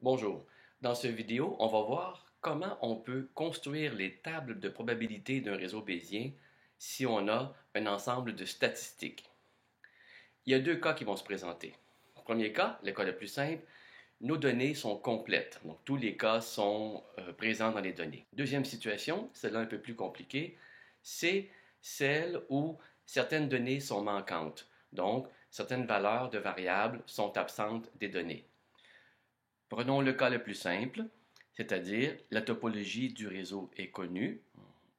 Bonjour. Dans cette vidéo, on va voir comment on peut construire les tables de probabilité d'un réseau bayésien si on a un ensemble de statistiques. Il y a deux cas qui vont se présenter. Premier cas, le cas le plus simple, nos données sont complètes. Donc tous les cas sont présents dans les données. Deuxième situation, celle-là un peu plus compliquée, c'est celle où certaines données sont manquantes. Donc certaines valeurs de variables sont absentes des données. Prenons le cas le plus simple, c'est-à-dire la topologie du réseau est connue.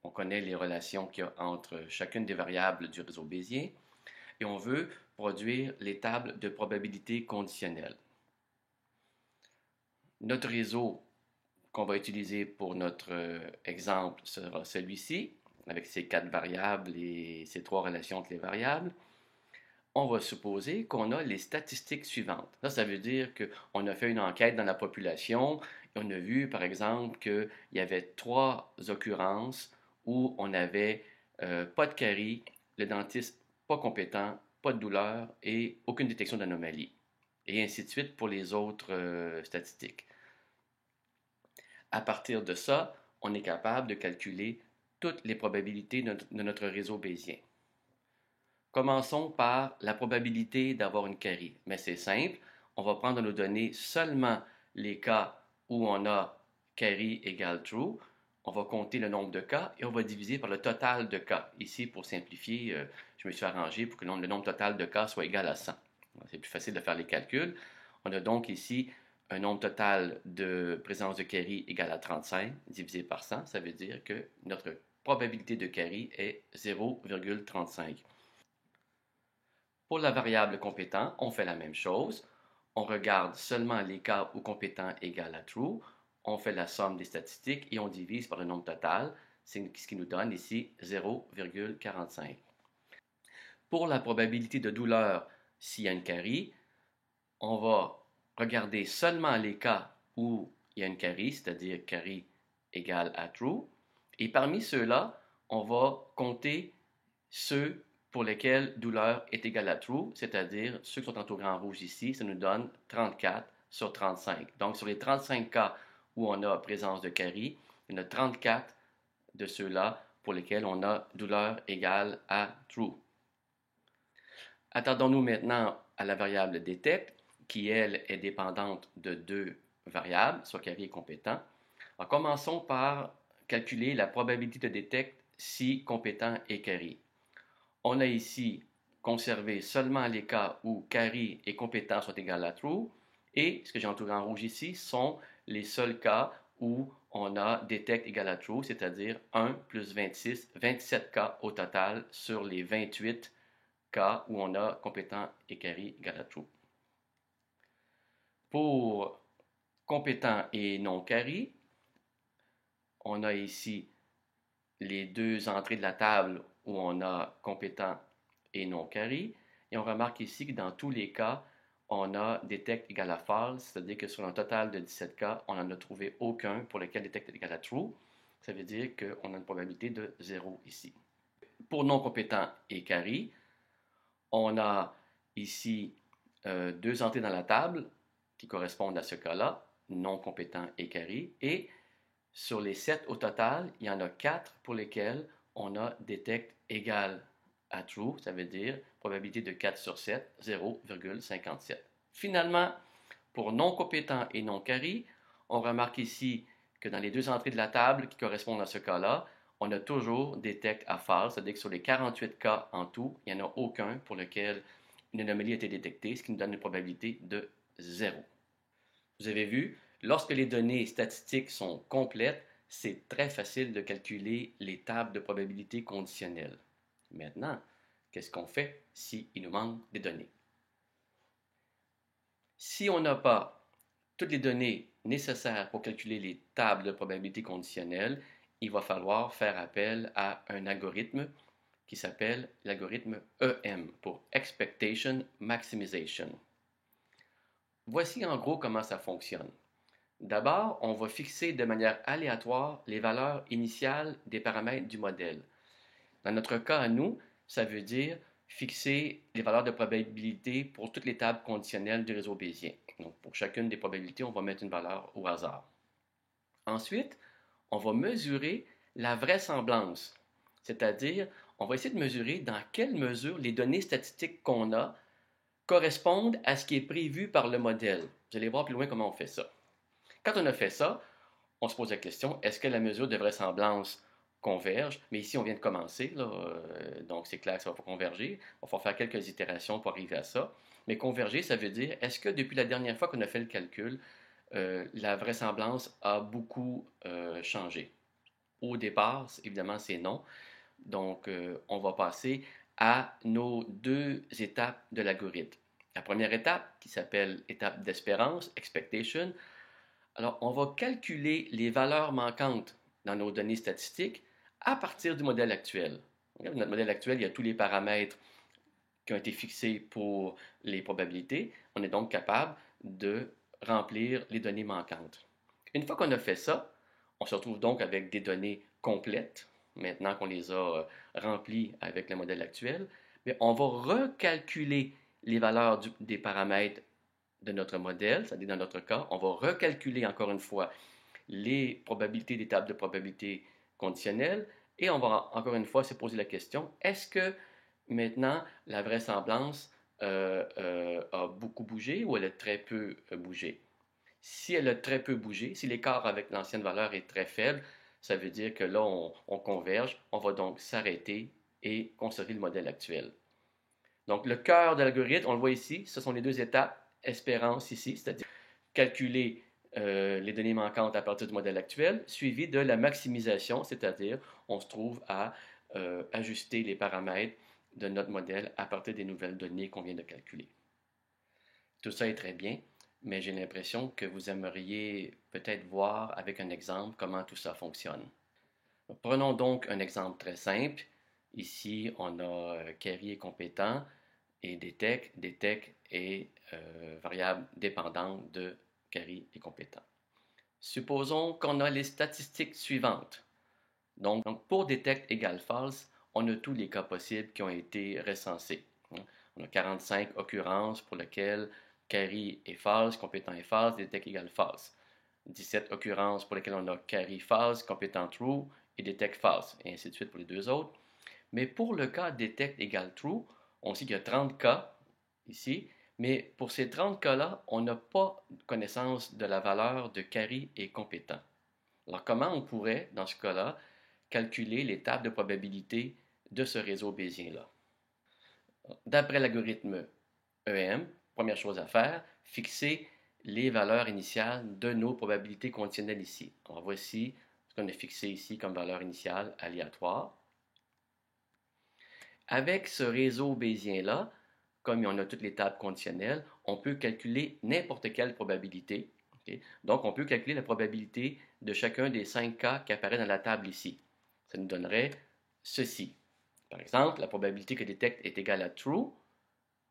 On connaît les relations qu'il y a entre chacune des variables du réseau bayésien et on veut produire les tables de probabilité conditionnelle. Notre réseau qu'on va utiliser pour notre exemple sera celui-ci, avec ces quatre variables et ces trois relations entre les variables. On va supposer qu'on a les statistiques suivantes. Ça veut dire qu'on a fait une enquête dans la population et on a vu, par exemple, qu'il y avait trois occurrences où on n'avait pas de carie, le dentiste pas compétent, pas de douleur et aucune détection d'anomalie. Et ainsi de suite pour les autres statistiques. À partir de ça, on est capable de calculer toutes les probabilités de notre réseau bayésien. Commençons par la probabilité d'avoir une carie. Mais c'est simple, on va prendre nos données seulement les cas où on a carie égale true. On va compter le nombre de cas et on va diviser par le total de cas. Ici, pour simplifier, je me suis arrangé pour que le nombre total de cas soit égal à 100. C'est plus facile de faire les calculs. On a donc ici un nombre total de présence de carie égal à 35 divisé par 100. Ça veut dire que notre probabilité de carie est 0,35. Pour la variable compétent, on fait la même chose. On regarde seulement les cas où compétent égale à true. On fait la somme des statistiques et on divise par le nombre total, c'est ce qui nous donne ici 0,45. Pour la probabilité de douleur s'il y a une carie, on va regarder seulement les cas où il y a une carie, c'est-à-dire carie égale à true. Et parmi ceux-là, on va compter ceux pour lesquels douleur est égale à true, c'est-à-dire ceux qui sont entourés en rouge ici, ça nous donne 34 sur 35. Donc, sur les 35 cas où on a présence de carie, il y en a 34 de ceux-là pour lesquels on a douleur égale à true. Attardons-nous maintenant à la variable detect, qui, elle, est dépendante de deux variables, soit carie et compétent. Alors, commençons par calculer la probabilité de detect si compétent et carie. On a ici conservé seulement les cas où carie et compétent sont égales à true, et ce que j'ai entouré en rouge ici sont les seuls cas où on a detect égal à true, c'est-à-dire 1 plus 26, 27 cas au total sur les 28 cas où on a compétent et carie égal à true. Pour compétent et non carie, on a ici les deux entrées de la table où on a compétent et non carie. Et on remarque ici que dans tous les cas, on a detect égal à false, c'est-à-dire que sur un total de 17 cas, on n'en a trouvé aucun pour lequel detect est égal à true. Ça veut dire qu'on a une probabilité de 0 ici. Pour non compétent et carie, on a ici deux entrées dans la table qui correspondent à ce cas-là, non compétent et carie, et sur les 7 au total, il y en a 4 pour lesquels on a detect égal à true, ça veut dire probabilité de 4 sur 7, 0,57. Finalement, pour non compétent et non carie, on remarque ici que dans les deux entrées de la table qui correspondent à ce cas-là, on a toujours detect à false, c'est-à-dire que sur les 48 cas en tout, il n'y en a aucun pour lequel une anomalie a été détectée, ce qui nous donne une probabilité de 0. Vous avez vu, lorsque les données statistiques sont complètes, c'est très facile de calculer les tables de probabilité conditionnelles. Maintenant, qu'est-ce qu'on fait s'il nous manque des données? Si on n'a pas toutes les données nécessaires pour calculer les tables de probabilité conditionnelle, il va falloir faire appel à un algorithme qui s'appelle l'algorithme EM pour Expectation Maximization. Voici en gros comment ça fonctionne. D'abord, on va fixer de manière aléatoire les valeurs initiales des paramètres du modèle. Dans notre cas à nous, ça veut dire fixer les valeurs de probabilité pour toutes les tables conditionnelles du réseau bayésien. Donc, pour chacune des probabilités, on va mettre une valeur au hasard. Ensuite, on va mesurer la vraisemblance, c'est-à-dire, on va essayer de mesurer dans quelle mesure les données statistiques qu'on a correspondent à ce qui est prévu par le modèle. Vous allez voir plus loin comment on fait ça. Quand on a fait ça, on se pose la question, est-ce que la mesure de vraisemblance converge? Mais ici, on vient de commencer, là, donc c'est clair que ça va pas converger. Il va faire quelques itérations pour arriver à ça. Mais converger, ça veut dire, est-ce que depuis la dernière fois qu'on a fait le calcul, la vraisemblance a beaucoup changé? Au départ, évidemment, c'est non. Donc, on va passer à nos deux étapes de l'algorithme. La première étape, qui s'appelle étape d'espérance, expectation. Alors, on va calculer les valeurs manquantes dans nos données statistiques à partir du modèle actuel. Dans notre modèle actuel, il y a tous les paramètres qui ont été fixés pour les probabilités. On est donc capable de remplir les données manquantes. Une fois qu'on a fait ça, on se retrouve donc avec des données complètes, maintenant qu'on les a remplies avec le modèle actuel, mais on va recalculer les valeurs des paramètres de notre modèle, c'est-à-dire dans notre cas, on va recalculer encore une fois les probabilités des tables de probabilité conditionnelles et on va encore une fois se poser la question, est-ce que maintenant la vraisemblance a beaucoup bougé ou elle a très peu bougé? Si elle a très peu bougé, si l'écart avec l'ancienne valeur est très faible, ça veut dire que là, on converge. On va donc s'arrêter et conserver le modèle actuel. Donc, le cœur de l'algorithme, on le voit ici, ce sont les deux étapes. Espérance ici, c'est-à-dire calculer les données manquantes à partir du modèle actuel, suivi de la maximisation, c'est-à-dire on se trouve à ajuster les paramètres de notre modèle à partir des nouvelles données qu'on vient de calculer. Tout ça est très bien, mais j'ai l'impression que vous aimeriez peut-être voir avec un exemple comment tout ça fonctionne. Prenons donc un exemple très simple. Ici, on a Carry est compétent et detect. Detect est variable dépendante de Carry est compétent. Supposons qu'on a les statistiques suivantes. Donc, pour detect égale false, on a tous les cas possibles qui ont été recensés. On a 45 occurrences pour lesquelles Carry est false, compétent est false, detect égale false. 17 occurrences pour lesquelles on a Carry false, compétent true et detect false, et ainsi de suite pour les deux autres. Mais pour le cas detect égale true, on sait qu'il y a 30 cas ici, mais pour ces 30 cas-là, on n'a pas connaissance de la valeur de Carry est compétent. Alors comment on pourrait, dans ce cas-là, calculer les tables de probabilité de ce réseau bayésien-là? D'après l'algorithme EM, première chose à faire, fixer les valeurs initiales de nos probabilités conditionnelles ici. Alors voici ce qu'on a fixé ici comme valeur initiale aléatoire. Avec ce réseau bayésien-là, comme on a toutes les tables conditionnelles, on peut calculer n'importe quelle probabilité. Okay? Donc, on peut calculer la probabilité de chacun des 5 cas qui apparaît dans la table ici. Ça nous donnerait ceci. Par exemple, la probabilité que detect est égale à true,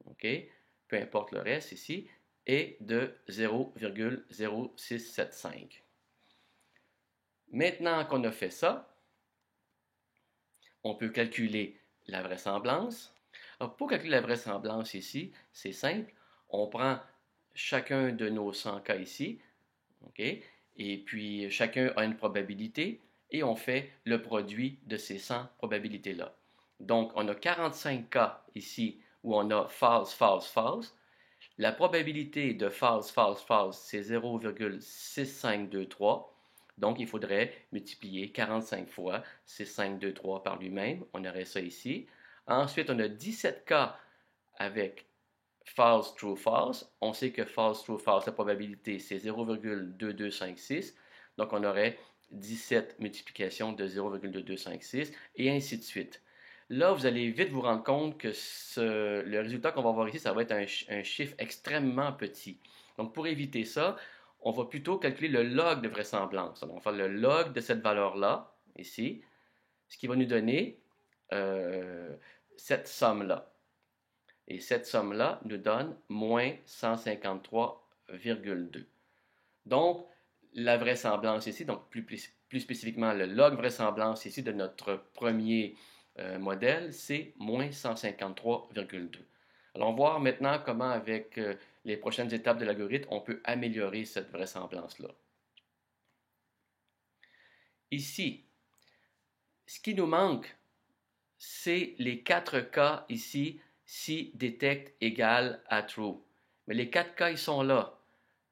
okay? Peu importe le reste ici, est de 0,0675. Maintenant qu'on a fait ça, on peut calculer la vraisemblance. Alors, pour calculer la vraisemblance ici, c'est simple. On prend chacun de nos 100 cas ici, okay? Et puis chacun a une probabilité, et on fait le produit de ces 100 probabilités-là. Donc, on a 45 cas ici où on a false, false, false. La probabilité de false, false, false, c'est 0,6523. Donc, il faudrait multiplier 45 fois 6523 par lui-même. On aurait ça ici. Ensuite, on a 17 cas avec false, true, false. On sait que false, true, false, la probabilité, c'est 0,2256. Donc, on aurait 17 multiplications de 0,2256 et ainsi de suite. Là, vous allez vite vous rendre compte que le résultat qu'on va voir ici, ça va être un chiffre extrêmement petit. Donc, pour éviter ça, on va plutôt calculer le log de vraisemblance. Donc, on va faire le log de cette valeur-là, ici, ce qui va nous donner cette somme-là. Et cette somme-là nous donne moins 153,2. Donc, la vraisemblance ici, donc plus spécifiquement le log vraisemblance ici de notre premier modèle, c'est moins 153,2. Alors, on va voir maintenant comment avec les prochaines étapes de l'algorithme, on peut améliorer cette vraisemblance-là. Ici, ce qui nous manque, c'est les 4 cas ici, si detect égale à true. Mais les 4 cas, ils sont là.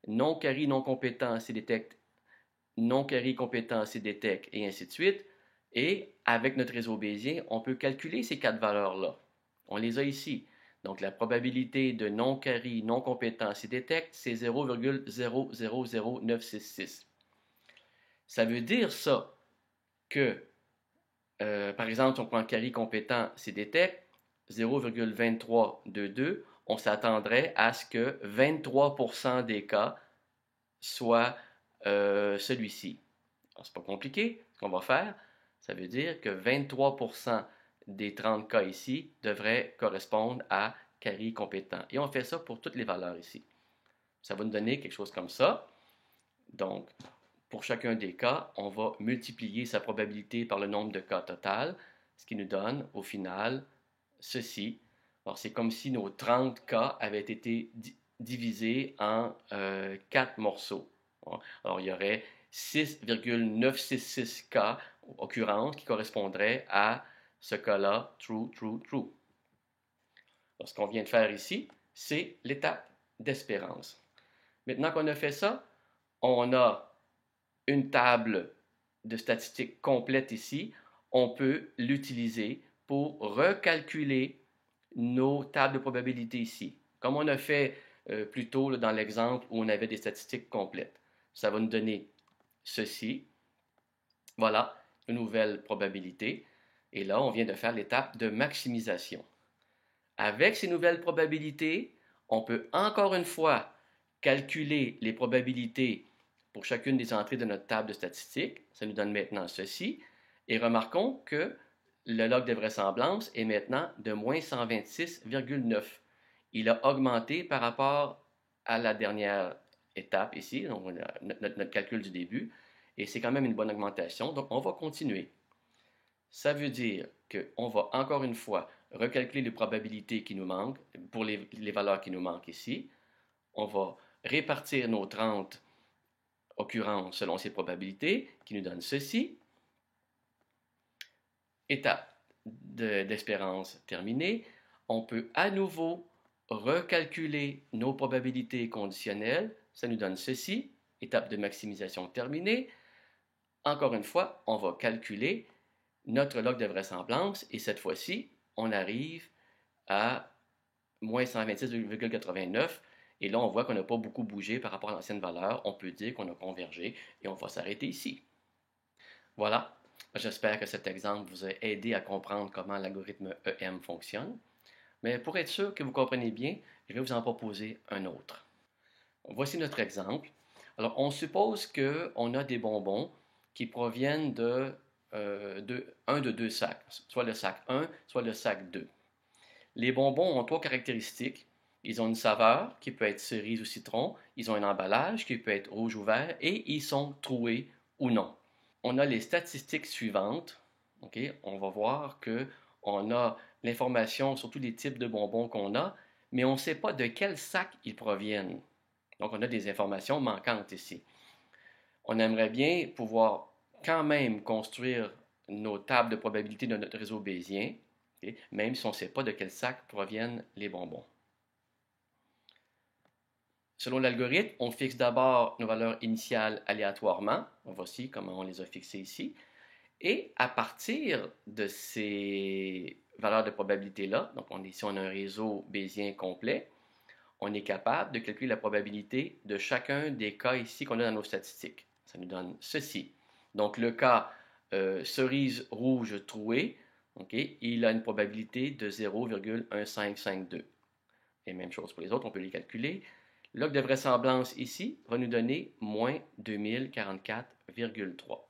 Non carry, non compétent, si detect, non carry, compétent, si detect, et ainsi de suite. Et avec notre réseau bayésien, on peut calculer ces 4 valeurs-là. On les a ici. Donc, la probabilité de non carry, non compétent, si detect, c'est 0,000966. Ça veut dire ça que, par exemple, si on prend carry compétent, si detect, 0,2322, on s'attendrait à ce que 23% des cas soient celui-ci. C'est pas compliqué. Ce qu'on va faire, ça veut dire que 23% des 30 cas ici devraient correspondre à carry compétent. Et on fait ça pour toutes les valeurs ici. Ça va nous donner quelque chose comme ça. Donc, pour chacun des cas, on va multiplier sa probabilité par le nombre de cas total, ce qui nous donne au final ceci. Alors, c'est comme si nos 30 cas avaient été divisés en 4 morceaux. Alors, il y aurait 6,966 cas, occurrences, qui correspondraient à ce cas-là, true, true, true. Alors, ce qu'on vient de faire ici, c'est l'étape d'espérance. Maintenant qu'on a fait ça, on a une table de statistiques complète ici. On peut l'utiliser pour recalculer nos tables de probabilité ici, comme on a fait plus tôt dans l'exemple où on avait des statistiques complètes. Ça va nous donner ceci. Voilà, une nouvelle probabilité. Et là, on vient de faire l'étape de maximisation. Avec ces nouvelles probabilités, on peut encore une fois calculer les probabilités pour chacune des entrées de notre table de statistiques. Ça nous donne maintenant ceci. Et remarquons que le log de vraisemblance est maintenant de moins 126,9. Il a augmenté par rapport à la dernière étape ici, donc notre calcul du début, et c'est quand même une bonne augmentation. Donc, on va continuer. Ça veut dire qu'on va encore une fois recalculer les probabilités qui nous manquent, pour les valeurs qui nous manquent ici. On va répartir nos 30 occurrences selon ces probabilités, qui nous donnent ceci. Étape d'espérance terminée. On peut à nouveau recalculer nos probabilités conditionnelles. Ça nous donne ceci. Étape de maximisation terminée. Encore une fois, on va calculer notre log de vraisemblance et cette fois-ci, on arrive à moins 126,89 et là, on voit qu'on n'a pas beaucoup bougé par rapport à l'ancienne valeur. On peut dire qu'on a convergé et on va s'arrêter ici. Voilà. J'espère que cet exemple vous a aidé à comprendre comment l'algorithme EM fonctionne. Mais pour être sûr que vous comprenez bien, je vais vous en proposer un autre. Voici notre exemple. Alors, on suppose qu'on a des bonbons qui proviennent de un de deux sacs, soit le sac 1, soit le sac 2. Les bonbons ont 3 caractéristiques. Ils ont une saveur qui peut être cerise ou citron, ils ont un emballage qui peut être rouge ou vert et ils sont troués ou non. On a les statistiques suivantes. Okay? On va voir qu'on a l'information sur tous les types de bonbons qu'on a, mais on ne sait pas de quel sac ils proviennent. Donc, on a des informations manquantes ici. On aimerait bien pouvoir quand même construire nos tables de probabilité de notre réseau bayésien, okay? Même si on ne sait pas de quel sac proviennent les bonbons. Selon l'algorithme, on fixe d'abord nos valeurs initiales aléatoirement. Voici comment on les a fixées ici. Et à partir de ces valeurs de probabilité-là, donc ici on a un réseau bayésien complet, on est capable de calculer la probabilité de chacun des cas ici qu'on a dans nos statistiques. Ça nous donne ceci. Donc le cas cerise rouge trouée, okay, il a une probabilité de 0,1552. Et même chose pour les autres, on peut les calculer. Le log de vraisemblance ici va nous donner moins 2044,3.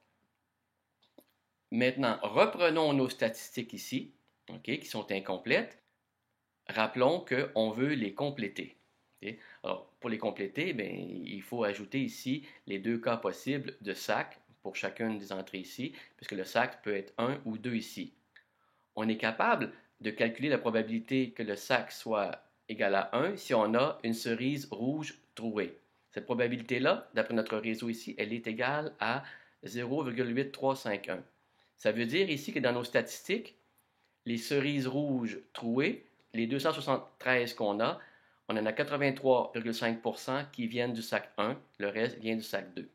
Maintenant, reprenons nos statistiques ici, okay, qui sont incomplètes. Rappelons qu'on veut les compléter. Okay? Alors, pour les compléter, bien, il faut ajouter ici les 2 cas possibles de sac pour chacune des entrées ici, puisque le sac peut être 1 ou 2 ici. On est capable de calculer la probabilité que le sac soit égale à 1 si on a une cerise rouge trouée. Cette probabilité-là, d'après notre réseau ici, elle est égale à 0,8351. Ça veut dire ici que dans nos statistiques, les cerises rouges trouées, les 273 qu'on a, on en a 83,5% qui viennent du sac 1, le reste vient du sac 2.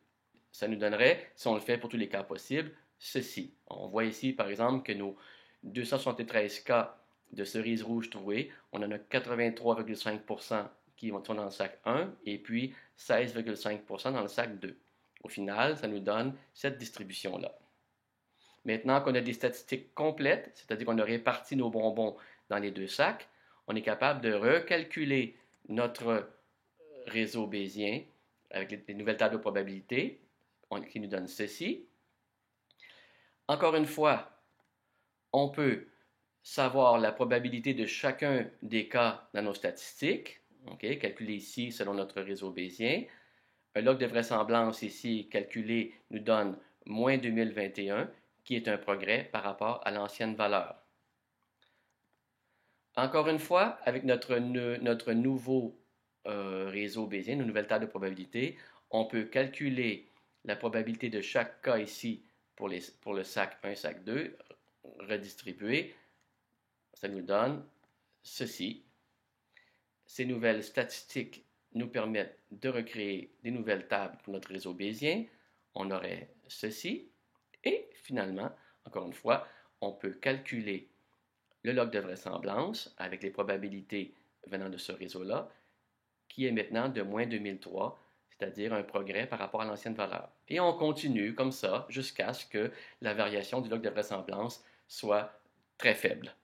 Ça nous donnerait, si on le fait pour tous les cas possibles, ceci. On voit ici, par exemple, que nos 273 cas de cerises rouges trouées, on en a 83,5% qui sont dans le sac 1 et puis 16,5% dans le sac 2. Au final, ça nous donne cette distribution-là. Maintenant qu'on a des statistiques complètes, c'est-à-dire qu'on a réparti nos bonbons dans les deux sacs, on est capable de recalculer notre réseau bayésien avec les nouvelles tables de probabilité qui nous donnent ceci. Encore une fois, on peut savoir la probabilité de chacun des cas dans nos statistiques, calculé ici selon notre réseau bayésien. Un log de vraisemblance ici calculé nous donne moins 2021, qui est un progrès par rapport à l'ancienne valeur. Encore une fois, avec notre nouveau réseau bayésien, nos nouvelles tables de probabilité, on peut calculer la probabilité de chaque cas ici pour le sac 1, sac 2, redistribué. Ça nous donne ceci. Ces nouvelles statistiques nous permettent de recréer des nouvelles tables pour notre réseau bayésien. On aurait ceci. Et finalement, encore une fois, on peut calculer le log de vraisemblance avec les probabilités venant de ce réseau-là, qui est maintenant de moins 2003, c'est-à-dire un progrès par rapport à l'ancienne valeur. Et on continue comme ça jusqu'à ce que la variation du log de vraisemblance soit très faible.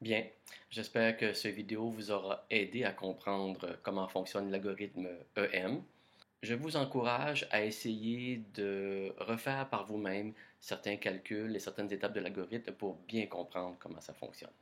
Bien, j'espère que cette vidéo vous aura aidé à comprendre comment fonctionne l'algorithme EM. Je vous encourage à essayer de refaire par vous-même certains calculs et certaines étapes de l'algorithme pour bien comprendre comment ça fonctionne.